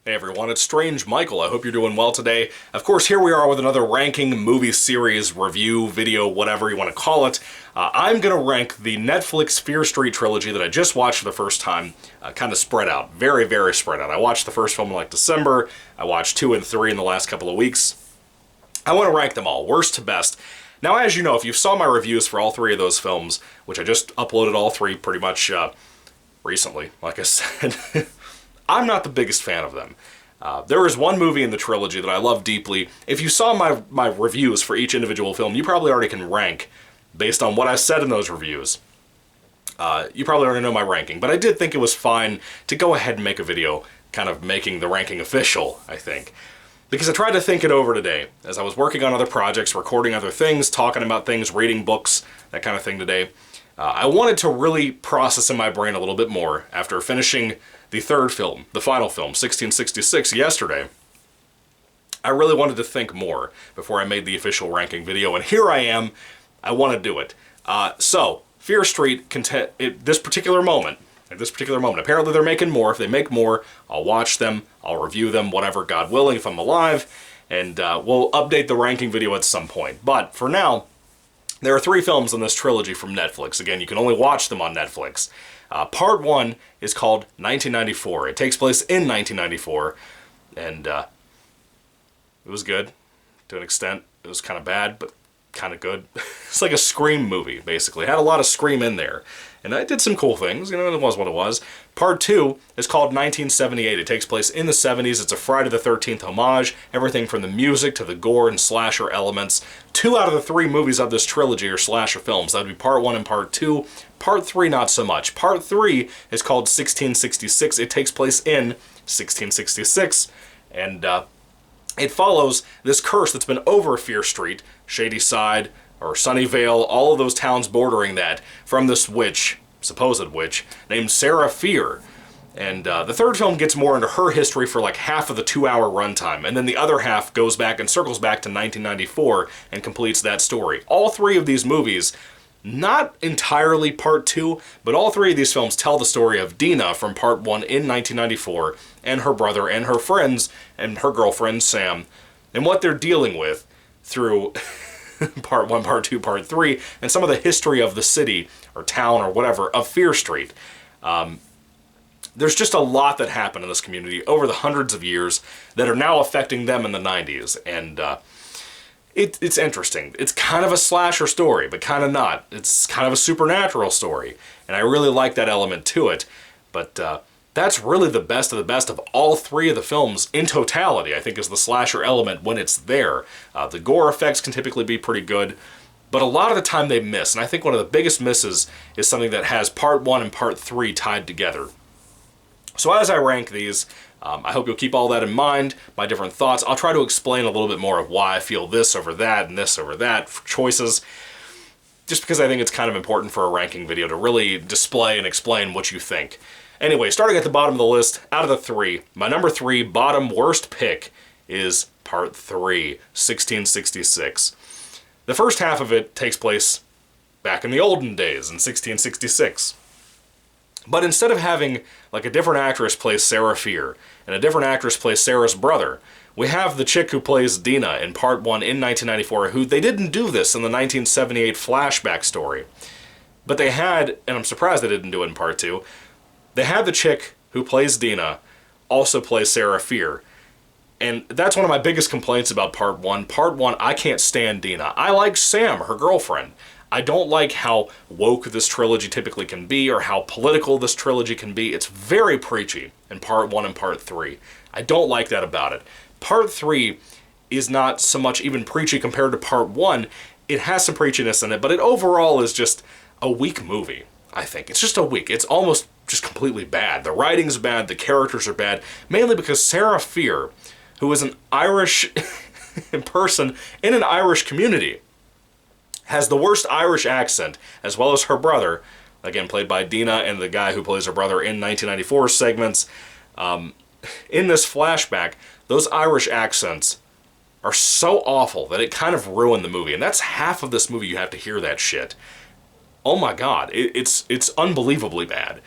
Hey everyone, it's Strange Michael. I hope you're doing well today. Of course, here we are with another ranking movie series, review, video, whatever you want to call it. I'm going to rank the Netflix Fear Street trilogy that I just watched for the first time, kind of spread out. Very, very spread out. I watched the first film in like December. I watched 2 and 3 in the last couple of weeks. I want to rank them all, worst to best. Now, as you know, if you saw my reviews for all 3 of those films, which I just uploaded all 3 pretty much recently, like I said, I'm not the biggest fan of them. There is one movie in the trilogy that I love deeply. If you saw my reviews for each individual film, you probably already can rank based on what I said in those reviews. You probably already know my ranking, but I did think it was fine to go ahead and make a video kind of making the ranking official, I think. Because I tried to think it over today, as I was working on other projects, recording other things, talking about things, reading books, that kind of thing today. I wanted to really process in my brain a little bit more after finishing the third film, the final film, 1666, yesterday. I really wanted to think more before I made the official ranking video, and here I am. I want to do it. So, Fear Street, at this particular moment, apparently they're making more. If they make more, I'll watch them, I'll review them, whatever, God willing, if I'm alive, and we'll update the ranking video at some point. But for now, there are 3 films in this trilogy from Netflix. Again, you can only watch them on Netflix. Part 1 is called 1994. It takes place in 1994, and it was good to an extent. It was kind of bad, but kind of good. It's like a Scream movie, basically. It had a lot of Scream in there, and I did some cool things. You know, it was what it was. Part 2 is called 1978. It takes place in the 70s. It's a Friday the 13th homage. Everything from the music to the gore and slasher elements. 2 out of the 3 movies of this trilogy are slasher films. That would be Part 1 and Part 2. Part 3, not so much. Part 3 is called 1666. It takes place in 1666, and it follows this curse that's been over Fear Street, Shadyside, or Sunnyvale, all of those towns bordering that, from this witch, supposed witch, named Sarah Fear. And the third film gets more into her history for like half of the 2-hour runtime, and then the other half goes back and circles back to 1994 and completes that story. All 3 of these movies, not entirely Part 2, but all 3 of these films tell the story of Dina from Part 1 in 1994, and her brother and her friends, and her girlfriend Sam, and what they're dealing with through Part 1, Part 2, Part 3, and some of the history of the city, or town, or whatever, of Fear Street. There's just a lot that happened in this community over the hundreds of years that are now affecting them in the 90s, and it's interesting. It's kind of a slasher story, but kind of not. It's kind of a supernatural story, and I really like that element to it, but that's really the best of all 3 of the films in totality, I think, is the slasher element when it's there. The gore effects can typically be pretty good, but a lot of the time they miss, and I think one of the biggest misses is something that has Part 1 and Part 3 tied together. So as I rank these, I hope you'll keep all that in mind, my different thoughts. I'll try to explain a little bit more of why I feel this over that and this over that for choices, just because I think it's kind of important for a ranking video to really display and explain what you think. Anyway, starting at the bottom of the list, out of the 3, my number 3 bottom worst pick is Part 3, 1666. The first half of it takes place back in the olden days, in 1666. But instead of having like a different actress play Sarah Fear, and a different actress play Sarah's brother, we have the chick who plays Dina in Part 1 in 1994, who they didn't do this in the 1978 flashback story. But they had, and I'm surprised they didn't do it in Part 2, they had the chick who plays Dina also play Sarah Fear. And that's one of my biggest complaints about Part 1. Part 1, I can't stand Dina. I like Sam, her girlfriend. I don't like how woke this trilogy typically can be, or how political this trilogy can be. It's very preachy in Part 1 and Part 3. I don't like that about it. Part 3 is not so much even preachy compared to Part 1. It has some preachiness in it, but it overall is just a weak movie, I think. It's just a weak. It's almost just completely bad. The writing's bad, the characters are bad, mainly because Sarah Fear, who is an Irish person in an Irish community, has the worst Irish accent, as well as her brother, again played by Dina and the guy who plays her brother in 1994 segments. In this flashback, those Irish accents are so awful that it kind of ruined the movie, and that's half of this movie. You have to hear that shit. Oh my god, it's unbelievably bad.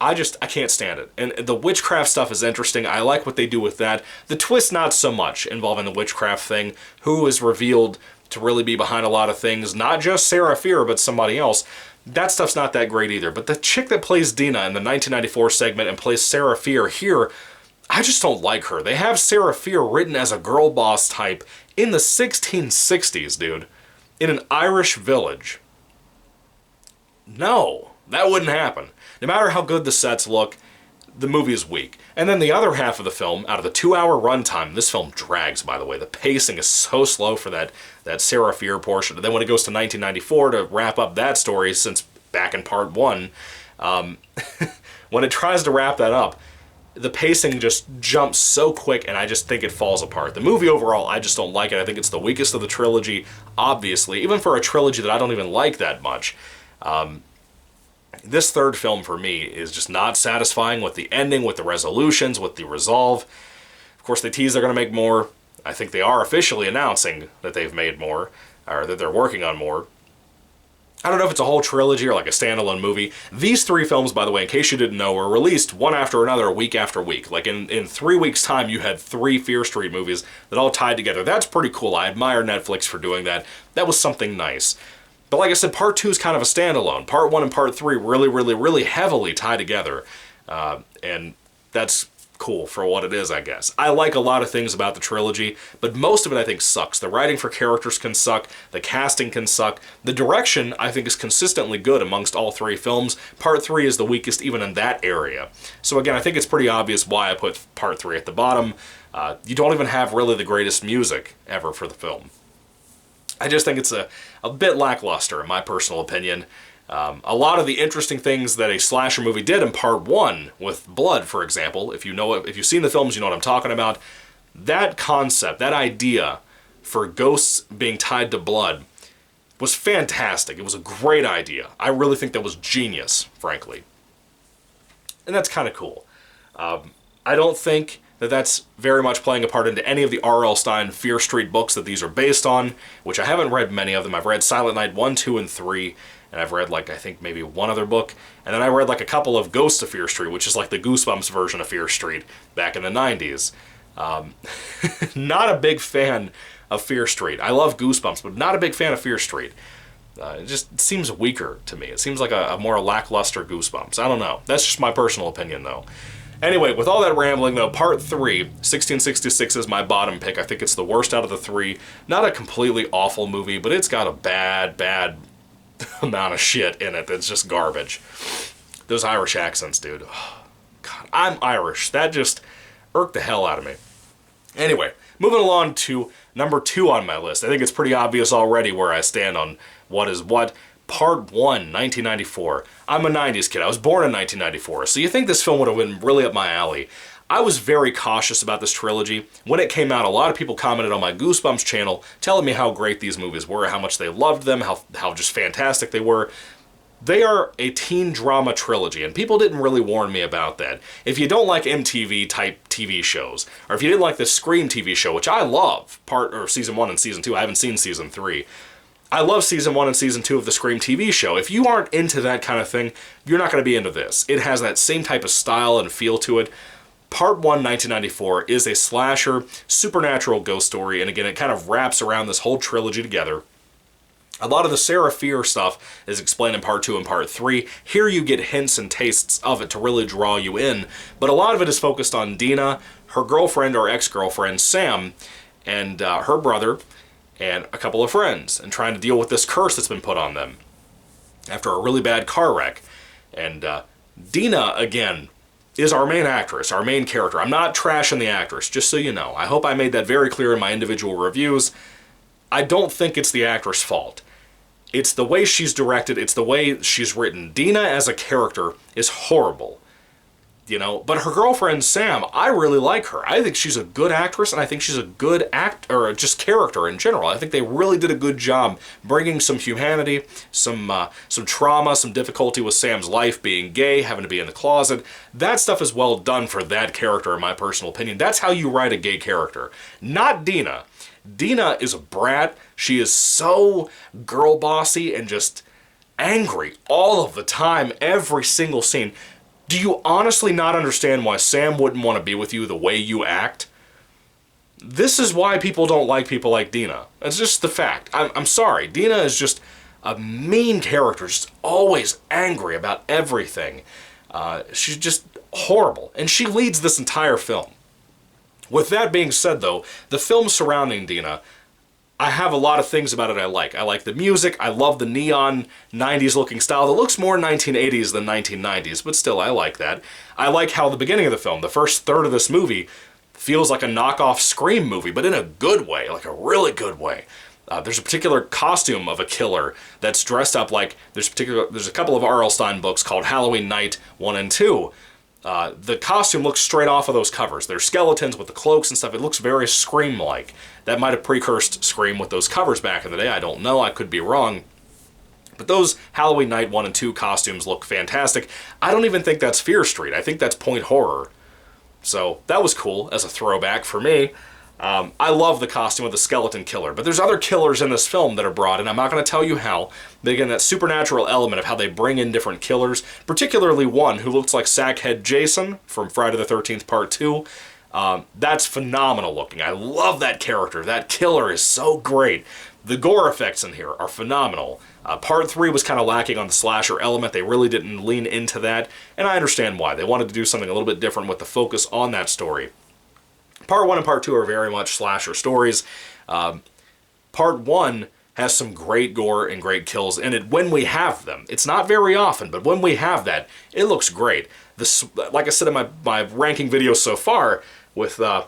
I can't stand it. And the witchcraft stuff is interesting. I like what they do with that. The twist, not so much, involving the witchcraft thing. Who is revealed to really be behind a lot of things. Not just Sarah Fear, but somebody else. That stuff's not that great either. But the chick that plays Dina in the 1994 segment and plays Sarah Fear here, I just don't like her. They have Sarah Fear written as a girl boss type in the 1660s, dude. In an Irish village. No, that wouldn't happen. No matter how good the sets look, the movie is weak. And then the other half of the film, out of the 2-hour runtime, this film drags, by the way. The pacing is so slow for that Sarah Fear portion. And then when it goes to 1994 to wrap up that story, since back in part 1, when it tries to wrap that up, the pacing just jumps so quick, and I just think it falls apart. The movie overall, I just don't like it. I think it's the weakest of the trilogy, obviously, even for a trilogy that I don't even like that much. This third film, for me, is just not satisfying with the ending, with the resolutions, with the resolve. Of course, they tease they're going to make more. I think they are officially announcing that they've made more, or that they're working on more. I don't know if it's a whole trilogy or like a standalone movie. These 3 films, by the way, in case you didn't know, were released one after another, week after week. Like in 3 weeks' time, you had 3 Fear Street movies that all tied together. That's pretty cool. I admire Netflix for doing that. That was something nice. But like I said, part 2 is kind of a standalone. Part 1 and part 3 really, really, really heavily tie together. And that's cool for what it is, I guess. I like a lot of things about the trilogy, but most of it I think sucks. The writing for characters can suck, the casting can suck, the direction I think is consistently good amongst all 3 films. Part 3 is the weakest even in that area. So again, I think it's pretty obvious why I put part 3 at the bottom. You don't even have really the greatest music ever for the film. I just think it's a bit lackluster in my personal opinion. A lot of the interesting things that a slasher movie did in part 1, with blood, for example, if you've seen the films, you know what I'm talking about. That concept, that idea for ghosts being tied to blood was fantastic. It was a great idea. I really think that was genius, frankly. And that's kind of cool. I don't think that that's very much playing a part into any of the R.L. Stine Fear Street books that these are based on, which I haven't read many of them. I've read Silent Night 1, 2, and 3, and I've read, like, I think maybe one other book, and then I read, like, a couple of Ghosts of Fear Street, which is like the Goosebumps version of Fear Street back in the 90s. Not a big fan of Fear Street. I love Goosebumps, but not a big fan of Fear Street. It just seems weaker to me. It seems like a more lackluster Goosebumps. I don't know. That's just my personal opinion, though. Anyway, with all that rambling, though, part 3, 1666 is my bottom pick. I think it's the worst out of the 3. Not a completely awful movie, but it's got a bad amount of shit in it that's just garbage. Those Irish accents, dude. Oh, God, I'm Irish. That just irked the hell out of me. Anyway, moving along to number 2 on my list. I think it's pretty obvious already where I stand on what is what. Part 1, 1994. I'm a 90s kid. I was born in 1994, so you think this film would have been really up my alley. I was very cautious about this trilogy. When it came out, a lot of people commented on my Goosebumps channel telling me how great these movies were, how much they loved them, how just fantastic they were. They are a teen drama trilogy, and people didn't really warn me about that. If you don't like MTV-type TV shows, or if you didn't like the Scream TV show, which I love, Season 1 and Season 2, I haven't seen Season 3, I love Season 1 and Season 2 of the Scream TV show. If you aren't into that kind of thing, you're not going to be into this. It has that same type of style and feel to it. Part 1, 1994, is a slasher, supernatural ghost story, and again, it kind of wraps around this whole trilogy together. A lot of the Sarah Fear stuff is explained in Part 2 and Part 3. Here you get hints and tastes of it to really draw you in, but a lot of it is focused on Dina, her girlfriend or ex-girlfriend, Sam, and her brother, and a couple of friends, and trying to deal with this curse that's been put on them after a really bad car wreck. And Dina, again, is our main actress, our main character. I'm not trashing the actress, just so you know. I hope I made that very clear in my individual reviews. I don't think it's the actress' fault. It's the way she's directed, it's the way she's written. Dina as a character is horrible. You know, but her girlfriend, Sam, I really like her. I think she's a good actress, and I think she's a good or just character in general. I think they really did a good job bringing some humanity, some trauma, some difficulty with Sam's life, being gay, having to be in the closet. That stuff is well done for that character, in my personal opinion. That's how you write a gay character. Not Dina. Dina is a brat. She is so girl bossy and just angry all of the time, every single scene. Do you honestly not understand why Sam wouldn't want to be with you the way you act? This is why people don't like people like Dina. It's just the fact. I'm sorry. Dina is just a mean character, just always angry about everything. She's just horrible. And she leads this entire film. With that being said, though, the film surrounding Dina, I have a lot of things about it I like. I like the music. I love the neon 90s looking style that looks more 1980s than 1990s, but still, I like that. I like how the beginning of the film, the first third of this movie, feels like a knockoff Scream movie, but in a good way, like a really good way. There's a particular costume of a killer that's dressed up like, there's a couple of R.L. Stine books called Halloween Night 1 and 2. The costume looks straight off of those covers. They're skeletons with the cloaks and stuff. It looks very Scream-like. That might have precursed Scream with those covers back in the day. I don't know. I could be wrong. But those Halloween Night 1 and 2 costumes look fantastic. I don't even think that's Fear Street. I think that's Point Horror. So that was cool as a throwback for me. I love the costume of the skeleton killer, but there's other killers in this film that are brought in. I'm not going to tell you how, but again, that supernatural element of how they bring in different killers, particularly one who looks like Sackhead Jason from Friday the 13th Part 2. That's phenomenal looking. I love that character. That killer is so great. The gore effects in here are phenomenal. Part 3 was kind of lacking on the slasher element. They really didn't lean into that, and I understand why. They wanted to do something a little bit different with the focus on that story. Part 1 and Part 2 are very much slasher stories. Part 1 has some great gore and great kills in it when we have them. It's not very often, but when we have that, it looks great. Like I said in my ranking video so far, with the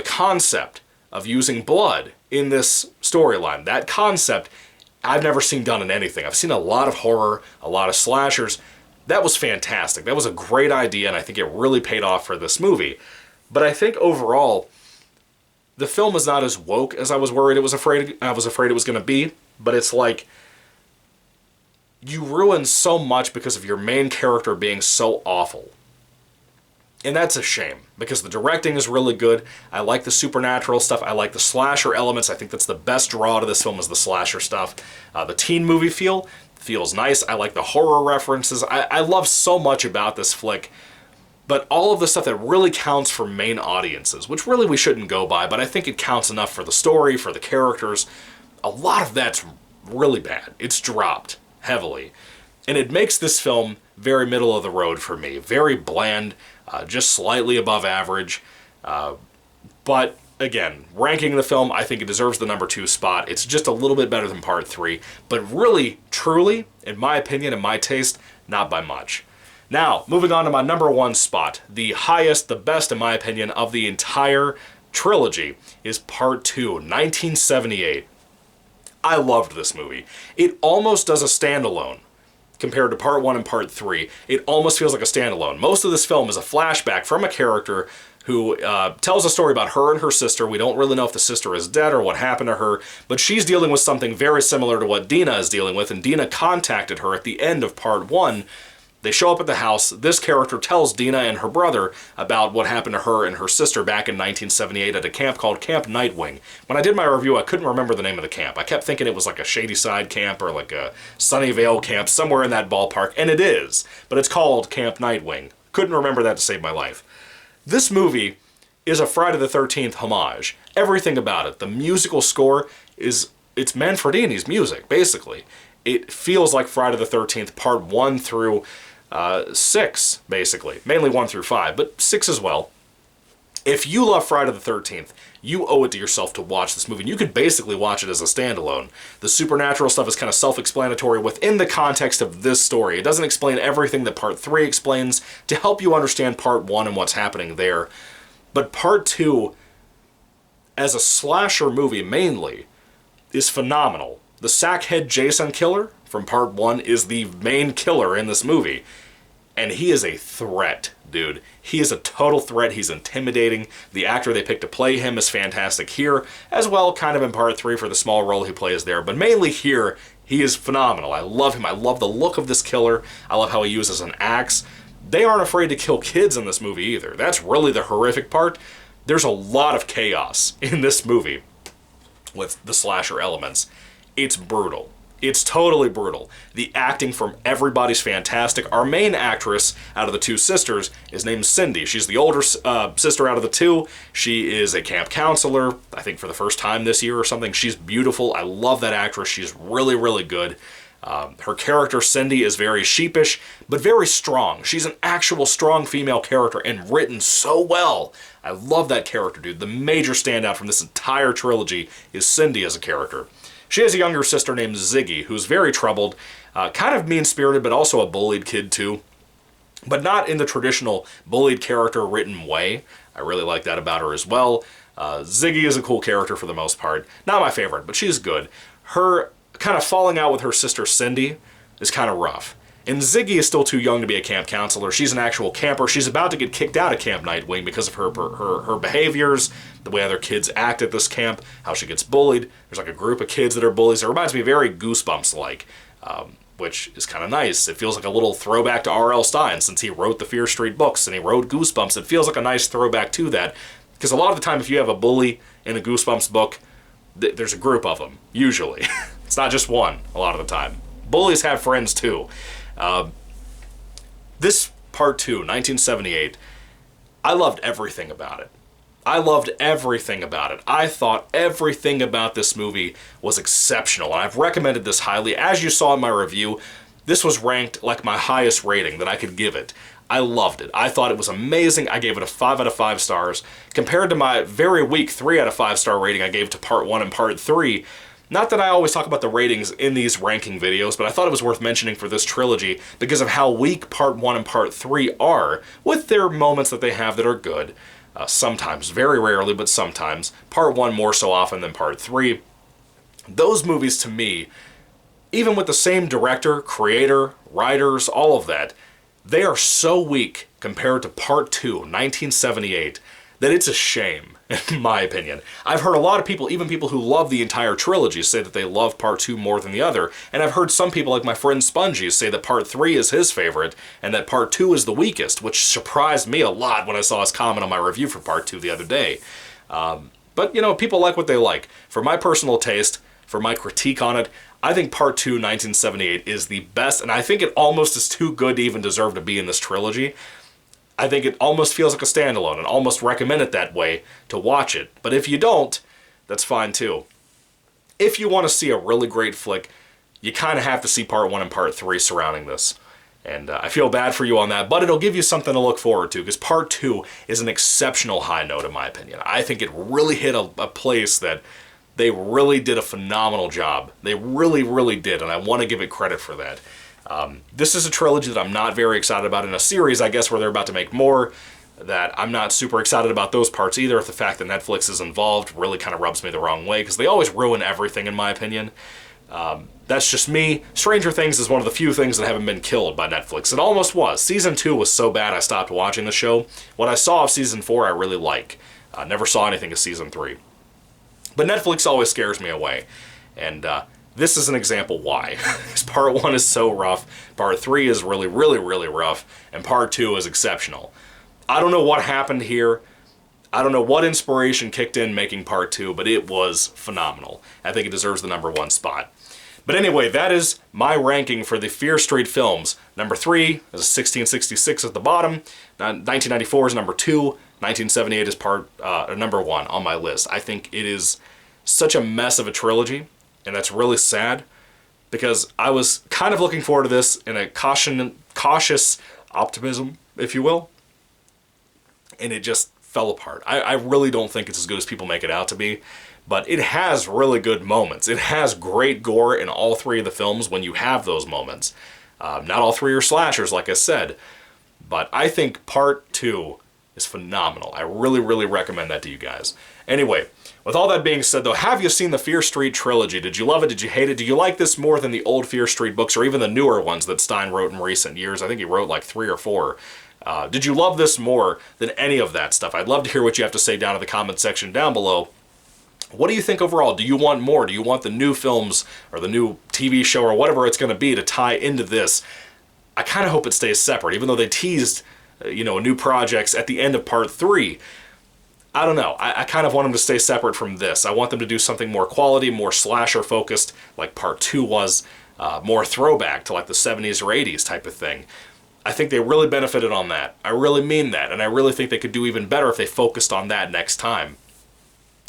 concept of using blood in this storyline, that concept I've never seen done in anything. I've seen a lot of horror, a lot of slashers. That was fantastic. That was a great idea, and I think it really paid off for this movie. But I think overall, the film is not as woke as I was afraid it was going to be. But it's like, you ruin so much because of your main character being so awful. And that's a shame, because the directing is really good. I like the supernatural stuff. I like the slasher elements. I think that's the best draw to this film is the slasher stuff. The teen movie feels nice. I like the horror references. I love so much about this flick. But all of the stuff that really counts for main audiences, which really we shouldn't go by, but I think it counts enough for the story, for the characters, a lot of that's really bad. It's dropped heavily. And it makes this film very middle of the road for me. Very bland, just slightly above average. But again, ranking the film, I think it deserves the number 2 spot. It's just a little bit better than Part 3. But really, truly, in my opinion and my taste, not by much. Now, moving on to my number 1 spot, the highest, the best, in my opinion, of the entire trilogy is Part 2, 1978. I loved this movie. It almost does a standalone compared to Part 1 and Part 3. It almost feels like a standalone. Most of this film is a flashback from a character who tells a story about her and her sister. We don't really know if the sister is dead or what happened to her, but she's dealing with something very similar to what Dina is dealing with, and Dina contacted her at the end of Part 1. They show up at the house. This character tells Dina and her brother about what happened to her and her sister back in 1978 at a camp called Camp Nightwing. When I did my review, I couldn't remember the name of the camp. I kept thinking it was like a Shady Side camp or like a Sunnyvale camp, somewhere in that ballpark, and it is. But it's called Camp Nightwing. Couldn't remember that to save my life. This movie is a Friday the 13th homage. Everything about it. The musical score it's Manfredini's music, basically. It feels like Friday the 13th, Part 1 through 6, basically. Mainly 1 through 5, but 6 as well. If you love Friday the 13th, you owe it to yourself to watch this movie. And you could basically watch it as a standalone. The supernatural stuff is kind of self-explanatory within the context of this story. It doesn't explain everything that Part 3 explains to help you understand Part 1 and what's happening there. But Part 2, as a slasher movie mainly, is phenomenal. The Sackhead Jason killer from Part 1 is the main killer in this movie. And he is a threat, dude. He is a total threat. He's intimidating. The actor they picked to play him is fantastic here, as well kind of in Part 3 for the small role he plays there. But mainly here, he is phenomenal. I love him. I love the look of this killer. I love how he uses an axe. They aren't afraid to kill kids in this movie either. That's really the horrific part. There's a lot of chaos in this movie with the slasher elements. It's brutal. It's totally brutal. The acting from everybody's fantastic. Our main actress out of the two sisters is named Cindy. She's the older sister out of the two. She is a camp counselor, I think for the first time this year or something. She's beautiful. I love that actress. She's really, really good. Her character, Cindy, is very sheepish, but very strong. She's an actual strong female character and written so well. I love that character, dude. The major standout from this entire trilogy is Cindy as a character. She has a younger sister named Ziggy, who's very troubled, kind of mean-spirited, but also a bullied kid, too. But not in the traditional bullied character written way. I really like that about her as well. Ziggy is a cool character for the most part. Not my favorite, but she's good. Her kind of falling out with her sister Cindy is kind of rough. And Ziggy is still too young to be a camp counselor. She's an actual camper. She's about to get kicked out of Camp Nightwing because of her behaviors, the way other kids act at this camp, how she gets bullied. There's like a group of kids that are bullies. It reminds me very Goosebumps-like, which is kind of nice. It feels like a little throwback to R.L. Stine, since he wrote the Fear Street books and he wrote Goosebumps. It feels like a nice throwback to that, because a lot of the time if you have a bully in a Goosebumps book, there's a group of them, usually. It's not just one, a lot of the time. Bullies have friends, too. This part 2, 1978, I loved everything about it. I loved everything about it. I thought everything about this movie was exceptional, and I've recommended this highly. As you saw in my review, this was ranked like my highest rating that I could give it. I loved it. I thought it was amazing. I gave it a 5 out of 5 stars. Compared to my very weak 3 out of 5 star rating I gave to part 1 and part 3, not that I always talk about the ratings in these ranking videos, but I thought it was worth mentioning for this trilogy because of how weak part 1 and part 3 are, with their moments that they have that are good. Sometimes, very rarely, but sometimes. Part 1 more so often than part 3. Those movies, to me, even with the same director, creator, writers, all of that, they are so weak compared to part 2, 1978, that it's a shame, in my opinion. I've heard a lot of people, even people who love the entire trilogy, say that they love part 2 more than the other, and I've heard some people, like my friend Spongy, say that part 3 is his favorite, and that part 2 is the weakest, which surprised me a lot when I saw his comment on my review for part 2 the other day. But, you know, people like what they like. For my personal taste, for my critique on it, I think part 2, 1978, is the best, and I think it almost is too good to even deserve to be in this trilogy. I think it almost feels like a standalone, and almost recommend it that way to watch it. But if you don't, that's fine too. If you want to see a really great flick, you kind of have to see part 1 and part 3 surrounding this. And I feel bad for you on that, but it'll give you something to look forward to, because part 2 is an exceptional high note in my opinion. I think it really hit a place that they really did a phenomenal job. They really, really did, and I want to give it credit for that. This is a trilogy that I'm not very excited about, in a series, I guess, where they're about to make more, that I'm not super excited about those parts either. The fact that Netflix is involved really kind of rubs me the wrong way, because they always ruin everything, in my opinion. That's just me. Stranger Things is one of the few things that haven't been killed by Netflix. It almost was. Season 2 was so bad I stopped watching the show. What I saw of Season 4 I really like. Never saw anything of Season 3. But Netflix always scares me away. And this is an example why. Because part 1 is so rough, part 3 is really, really, really rough, and part 2 is exceptional. I don't know what happened here. I don't know what inspiration kicked in making part 2, but it was phenomenal. I think it deserves the #1 spot. But anyway, that is my ranking for the Fear Street films. Number 3 is 1666 at the bottom. 1994 is number 2. 1978 is number 1 on my list. I think it is such a mess of a trilogy, and that's really sad, because I was kind of looking forward to this in a cautious optimism, if you will, and it just fell apart. I really don't think it's as good as people make it out to be, but it has really good moments. It has great gore in all 3 of the films when you have those moments. Not all 3 are slashers, like I said, but I think part 2 is phenomenal. I really, really recommend that to you guys. Anyway, with all that being said, though, have you seen the Fear Street trilogy? Did you love it? Did you hate it? Do you like this more than the old Fear Street books, or even the newer ones that Stine wrote in recent years? I think he wrote like 3 or 4. Did you love this more than any of that stuff? I'd love to hear what you have to say down in the comment section down below. What do you think overall? Do you want more? Do you want the new films or the new TV show or whatever it's going to be to tie into this? I kind of hope it stays separate, even though they teased, new projects at the end of part 3. I don't know. I kind of want them to stay separate from this. I want them to do something more quality, more slasher focused, like Part 2 was, more throwback to like the 70s or 80s type of thing. I think they really benefited on that. I really mean that, and I really think they could do even better if they focused on that next time.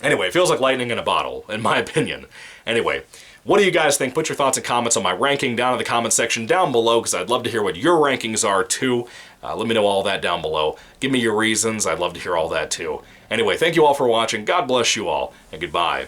Anyway, it feels like lightning in a bottle, in my opinion. Anyway, what do you guys think? Put your thoughts and comments on my ranking down in the comment section down below, because I'd love to hear what your rankings are too. Let me know all that down below. Give me your reasons. I'd love to hear all that too. Anyway, thank you all for watching. God bless you all, and goodbye.